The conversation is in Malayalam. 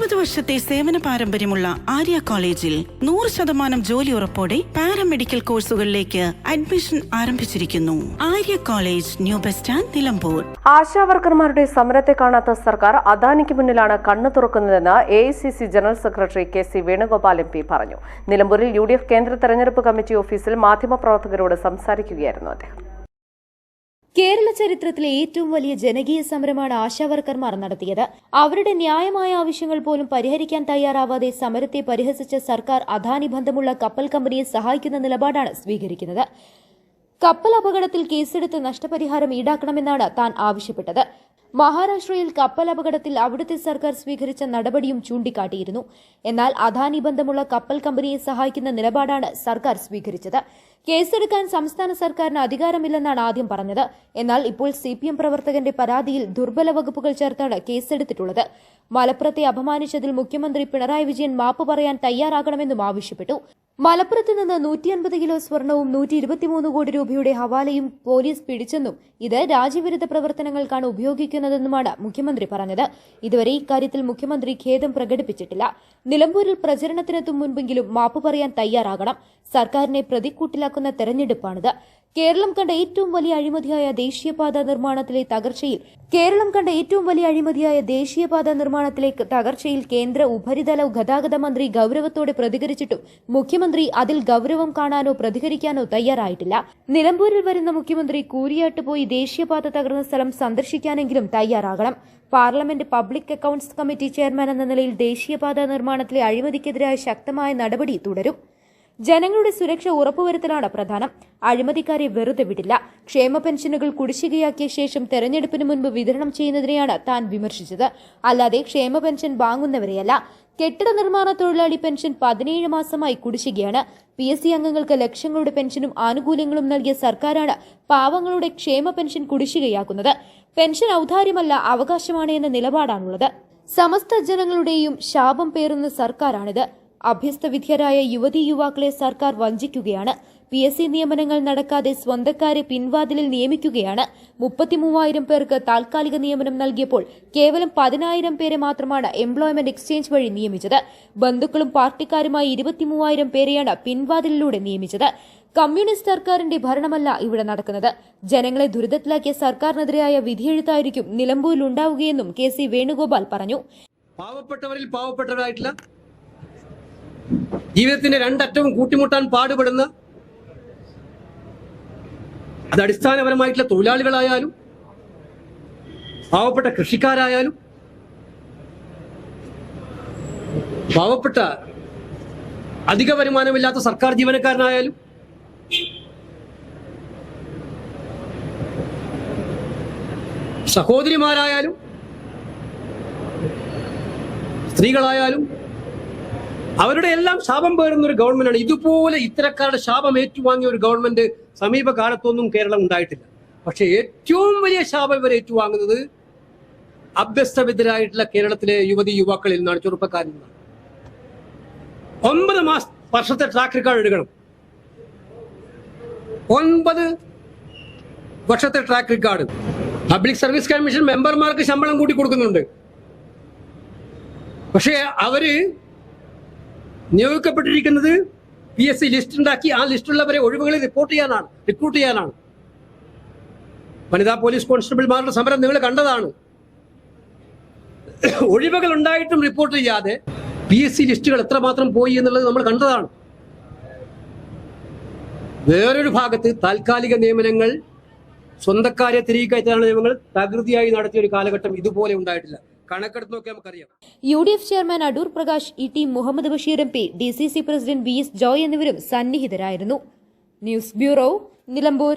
30 വർഷത്തെ സേവന പാരമ്പര്യമുള്ള ആര്യ കോളേജിൽ 100% ജോലി ഉറപ്പോടെ പാരാമെഡിക്കൽ കോഴ്സുകളിലേക്ക് അഡ്മിഷൻ ആരംഭിച്ചിരിക്കുന്നു. Arya college, new bus stand, Nilambur. ആശാവർക്കർമാരുടെ സമരത്തെ കാണാത്ത സർക്കാർ അദാനിക്ക് മുന്നിലാണ് കണ്ണു തുറക്കുന്നതെന്ന് AICC general secretary KC Venugopal MP പറഞ്ഞു. നിലമ്പൂരിൽ UDF കേന്ദ്ര തെരഞ്ഞെടുപ്പ് കമ്മിറ്റി ഓഫീസിൽ മാധ്യമപ്രവർത്തകരോട് സംസാരിക്കുകയായിരുന്നു അദ്ദേഹം. കേരള ചരിത്രത്തിലെ ഏറ്റവും വലിയ ജനകീയ സമരമാണ് ആശാവർക്കർമാർ നടത്തിയത്. അവരുടെ ന്യായമായ ആവശ്യങ്ങൾ പോലും പരിഹരിക്കാൻ തയ്യാറാവാതെ സമരത്തെ പരിഹസിച്ച സർക്കാർ അദാനി ബന്ധമുള്ള കപ്പൽ കമ്പനിയെ സഹായിക്കുന്ന നിലപാടാണ് സ്വീകരിക്കുന്നത്. കപ്പൽ അപകടത്തിൽ കേസെടുത്ത് നഷ്ടപരിഹാരം ഈടാക്കണമെന്നാണ് താൻ ആവശ്യപ്പെട്ടത്. മഹാരാഷ്ട്രയിൽ കപ്പൽ അപകടത്തിൽ അവിടുത്തെ സർക്കാർ സ്വീകരിച്ച നടപടിയും ചൂണ്ടിക്കാട്ടിയിരുന്നു. എന്നാൽ അദാനി ബന്ധമുള്ള കപ്പൽ കമ്പനിയെ സഹായിക്കുന്ന നിലപാടാണ് സർക്കാർ സ്വീകരിച്ചത്. കേസെടുക്കാൻ സംസ്ഥാന സർക്കാരിന് അധികാരമില്ലെന്നാണ് ആദ്യം പറഞ്ഞത്. എന്നാൽ ഇപ്പോൾ CPM പ്രവർത്തകന്റെ പരാതിയിൽ ദുർബല വകുപ്പുകൾ ചേർത്താണ് കേസെടുത്തിട്ടുള്ളത്. മലപ്പുറത്തെ അപമാനിച്ചതിൽ മുഖ്യമന്ത്രി പിണറായി വിജയൻ മാപ്പ് പറയാൻ തയ്യാറാകണമെന്നും ആവശ്യപ്പെട്ടു. മലപ്പുറത്ത് നിന്ന് 150 കിലോ സ്വർണവും 123 കോടി രൂപയുടെ ഹവാലയും പോലീസ് പിടിച്ചെന്നും ഇത് രാജ്യവിരുദ്ധ പ്രവർത്തനങ്ങൾക്കാണ് ഉപയോഗിക്കുന്നതെന്നുമാണ് മുഖ്യമന്ത്രി പറഞ്ഞത്. ഇതുവരെ ഇക്കാര്യത്തിൽ മുഖ്യമന്ത്രി ഖേദം പ്രകടിപ്പിച്ചിട്ടില്ല. നിലമ്പൂരിൽ പ്രചരണത്തിനെത്തും മുൻപെങ്കിലും മാപ്പ് പറയാൻ തയ്യാറാകണം. സർക്കാരിനെ പ്രതിക്കൂട്ടിലാക്കുന്ന തെരഞ്ഞെടുപ്പാണിത്. കേരളം കണ്ട ഏറ്റവും വലിയ അഴിമതിയായ ദേശീയപാത നിർമ്മാണത്തിലെ തകർച്ചയിൽ കേന്ദ്ര ഉപരിതല ഗതാഗത മന്ത്രി ഗൌരവത്തോടെ പ്രതികരിച്ചിട്ടും മുഖ്യമന്ത്രി അതിൽ ഗൌരവം കാണാനോ പ്രതികരിക്കാനോ തയ്യാറായിട്ടില്ല. നിലമ്പൂരിൽ വരുന്ന മുഖ്യമന്ത്രി കൂരിയാട്ട് പോയി ദേശീയപാത തകർന്ന സ്ഥലം സന്ദർശിക്കാനെങ്കിലും തയ്യാറാകണം. Parliament public accounts committee chairman എന്ന നിലയിൽ ദേശീയപാത നിർമ്മാണത്തിലെ അഴിമതിക്കെതിരായ ശക്തമായ നടപടി തുടരും. ജനങ്ങളുടെ സുരക്ഷ ഉറപ്പുവരുത്തലാണ് പ്രധാനം. അഴിമതിക്കാരെ വെറുതെ വിടില്ല. ക്ഷേമ പെൻഷനുകൾ കുടിശ്ശികയാക്കിയ ശേഷം തെരഞ്ഞെടുപ്പിന് മുൻപ് വിതരണം ചെയ്യുന്നതിനെയാണ് താൻ വിമർശിച്ചത്. അല്ലാതെ ക്ഷേമ പെൻഷൻ വാങ്ങുന്നവരെയല്ല. കെട്ടിട നിർമ്മാണ തൊഴിലാളി പെൻഷൻ 17 മാസമായി കുടിശ്ശികയാണ്. PSC അംഗങ്ങൾക്ക് ലക്ഷങ്ങളുടെ പെൻഷനും ആനുകൂല്യങ്ങളും നൽകിയ സർക്കാരാണ് പാവങ്ങളുടെ ക്ഷേമ പെൻഷൻ കുടിശ്ശികയാക്കുന്നത്. പെൻഷൻ ഔദാര്യമല്ല, അവകാശമാണ് എന്ന നിലപാടാണുള്ളത്. സമസ്ത ജനങ്ങളുടെയും ശാപം പേറുന്ന സർക്കാരാണിത്. അഭ്യസ്തവിദ്യരായ യുവതീ യുവാക്കളെ സർക്കാർ വഞ്ചിക്കുകയാണ്. PSC നിയമനങ്ങൾ നടക്കാതെ സ്വന്തക്കാരെ പിൻവാതിലിൽ നിയമിക്കുകയാണ്. 33,000 പേർക്ക് താൽക്കാലിക നിയമനം നൽകിയപ്പോൾ കേവലം 10,000 പേരെ മാത്രമാണ് എംപ്ലോയ്മെന്റ് എക്സ്ചേഞ്ച് വഴി നിയമിച്ചത്. ബന്ധുക്കളും പാർട്ടിക്കാരുമായി 23,000 പേരെയാണ് പിൻവാതിലിലൂടെ നിയമിച്ചത്. കമ്മ്യൂണിസ്റ്റ് സർക്കാരിന്റെ ഭരണമല്ല ഇവിടെ നടക്കുന്നത്. ജനങ്ങളെ ദുരിതത്തിലാക്കിയ സർക്കാരിനെതിരായ വിധിയെഴുത്തായിരിക്കും നിലമ്പൂരിൽ ഉണ്ടാവുകയെന്നും KC വേണുഗോപാൽ പറഞ്ഞു. പാവപ്പെട്ടവരിൽ പാവപ്പെട്ടവരായിട്ടില്ല, ജീവിതത്തിന്റെ രണ്ടറ്റവും കൂട്ടിമുട്ടാൻ പാടുപെടുന്ന, അത് അടിസ്ഥാനപരമായിട്ടുള്ള തൊഴിലാളികളായാലും പാവപ്പെട്ട കൃഷിക്കാരായാലും പാവപ്പെട്ട അധിക വരുമാനമില്ലാത്ത സർക്കാർ ജീവനക്കാരനായാലും സഹോദരിമാരായാലും സ്ത്രീകളായാലും അവരുടെ എല്ലാം ശാപം പേറുന്ന ഒരു ഗവൺമെന്റാണ്. ഇതുപോലെ ഇത്തരക്കാരുടെ ശാപം ഏറ്റുവാങ്ങിയ ഒരു ഗവൺമെന്റ് സമീപകാലത്തൊന്നും കേരളം ഉണ്ടായിട്ടില്ല. പക്ഷെ ഏറ്റവും വലിയ ശാപം ഇവർ ഏറ്റുവാങ്ങുന്നത് അഭ്യസ്തവിദ്യരായിട്ടുള്ള കേരളത്തിലെ യുവതി യുവാക്കളിൽ നിന്നാണ്, ചെറുപ്പക്കാരിൽ നിന്നാണ്. 9 വർഷത്തെ ട്രാക്ക് റെക്കോർഡ് എടുക്കണം. 9 വർഷത്തെ track record. Public service commission മെമ്പർമാർക്ക് ശമ്പളം കൂട്ടി കൊടുക്കുന്നുണ്ട്. പക്ഷേ അവര് നിയോഗിക്കപ്പെട്ടിരിക്കുന്നത് PSC ലിസ്റ്റ് ഉണ്ടാക്കി ആ ലിസ്റ്റുള്ളവരെ ഒഴിവുകളിൽ റിക്രൂട്ട് ചെയ്യാനാണ്. വനിതാ പോലീസ് കോൺസ്റ്റബിൾമാരുടെ സമരം നിങ്ങൾ കണ്ടതാണ്. ഒഴിവുകൾ ഉണ്ടായിട്ടും റിപ്പോർട്ട് ചെയ്യാതെ PSC ലിസ്റ്റുകൾ എത്രമാത്രം പോയി എന്നുള്ളത് നമ്മൾ കണ്ടതാണ്. വേറൊരു ഭാഗത്ത് താൽക്കാലിക നിയമനങ്ങൾ, സ്വന്തക്കാരെ തിരികെ കയറ്റാനുള്ള നിയമങ്ങൾ തകൃതിയായി നടത്തിയ ഒരു കാലഘട്ടം ഇതുപോലെ ഉണ്ടായിട്ടില്ല. കണക്കെടുത്ത് നോക്കി നമുക്കറിയാം. UDF chairman Adoor Prakash, ET Muhammad Basheer MP, DCC president VS Joy എന്നിവരും സന്നിഹിതരായിരുന്നു. News bureau, Nilambur.